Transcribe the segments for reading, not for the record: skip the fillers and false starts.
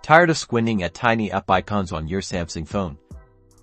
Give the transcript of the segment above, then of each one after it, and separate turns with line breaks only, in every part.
Tired of squinting at tiny app icons on your Samsung phone?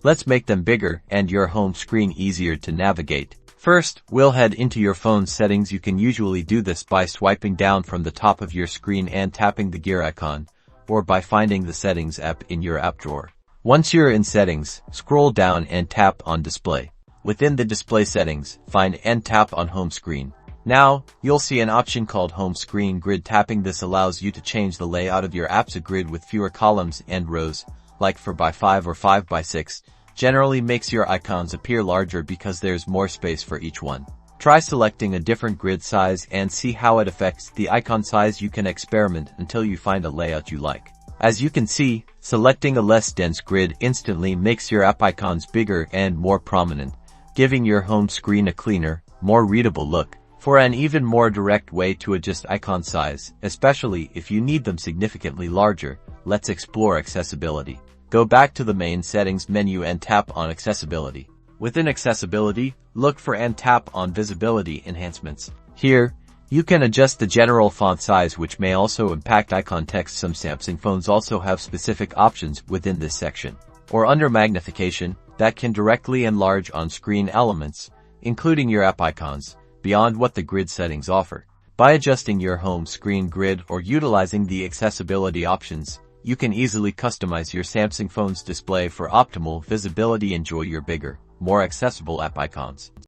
Let's make them bigger and your home screen easier to navigate. First, we'll head into your phone's settings. You can usually do this by swiping down from the top of your screen and tapping the gear icon, or by finding the Settings app in your app drawer. Once you're in Settings, scroll down and tap on Display. Within the Display settings, find and tap on Home Screen. Now, you'll see an option called Home Screen Grid. Tapping this allows you to change the layout of your apps. A grid with fewer columns and rows, like 4x5 or 5x6, generally makes your icons appear larger because there's more space for each one. Try selecting a different grid size and see how it affects the icon size. You can experiment until you find a layout you like. As you can see, selecting a less dense grid instantly makes your app icons bigger and more prominent, giving your home screen a cleaner, more readable look. For an even more direct way to adjust icon size, especially if you need them significantly larger, let's explore accessibility. Go back to the main settings menu and tap on Accessibility. Within Accessibility, look for and tap on Visibility Enhancements. Here, you can adjust the general font size, which may also impact icon text. Some Samsung phones also have specific options within this section. Or under Magnification, that can directly enlarge on-screen elements, including your app icons, beyond what the grid settings offer. By adjusting your home screen grid or utilizing the accessibility options, you can easily customize your Samsung phone's display for optimal visibility. Enjoy your bigger, more accessible app icons.